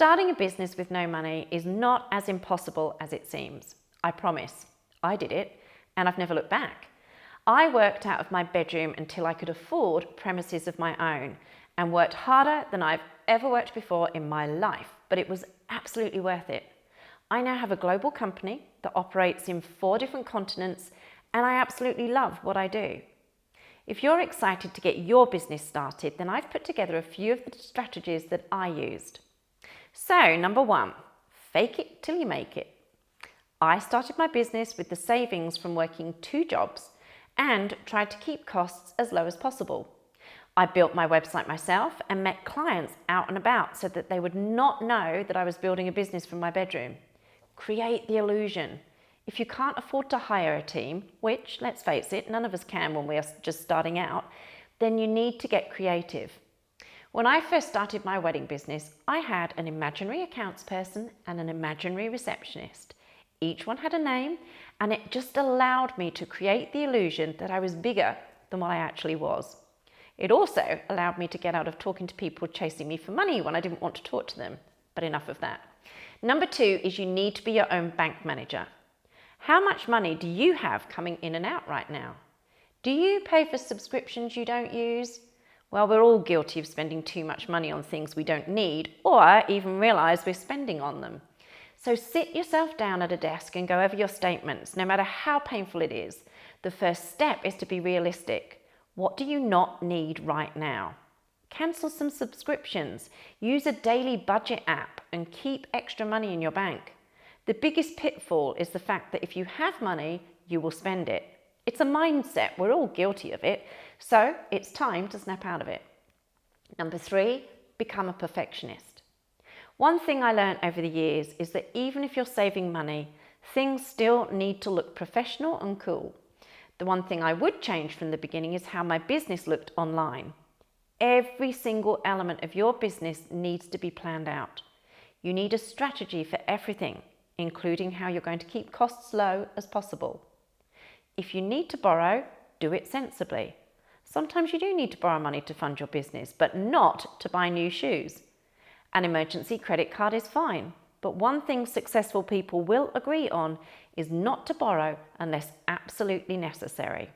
Starting a business with no money is not as impossible as it seems. I promise. I did it, and I've never looked back. I worked out of my bedroom until I could afford premises of my own and worked harder than I've ever worked before in my life, but it was absolutely worth it. I now have a global company that operates in 4 different continents, and I absolutely love what I do. If you're excited to get your business started, then I've put together a few of the strategies that I used. So, number 1, fake it till you make it. I started my business with the savings from working 2 jobs and tried to keep costs as low as possible. I built my website myself and met clients out and about so that they would not know that I was building a business from my bedroom. Create the illusion. If you can't afford to hire a team, which, let's face it, none of us can when we're just starting out, then you need to get creative. When I first started my wedding business, I had an imaginary accounts person and an imaginary receptionist. Each one had a name, and it just allowed me to create the illusion that I was bigger than what I actually was. It also allowed me to get out of talking to people chasing me for money when I didn't want to talk to them. But enough of that. Number 2 is you need to be your own bank manager. How much money do you have coming in and out right now? Do you pay for subscriptions you don't use? Well, we're all guilty of spending too much money on things we don't need or even realize we're spending on them. So sit yourself down at a desk and go over your statements, no matter how painful it is. The first step is to be realistic. What do you not need right now? Cancel some subscriptions, use a daily budget app, and keep extra money in your bank. The biggest pitfall is the fact that if you have money, you will spend it. It's a mindset, we're all guilty of it, so it's time to snap out of it. Number 3, become a perfectionist. One thing I learned over the years is that even if you're saving money, things still need to look professional and cool. The one thing I would change from the beginning is how my business looked online. Every single element of your business needs to be planned out. You need a strategy for everything, including how you're going to keep costs low as possible. If you need to borrow, do it sensibly. Sometimes you do need to borrow money to fund your business, but not to buy new shoes. An emergency credit card is fine, but one thing successful people will agree on is not to borrow unless absolutely necessary.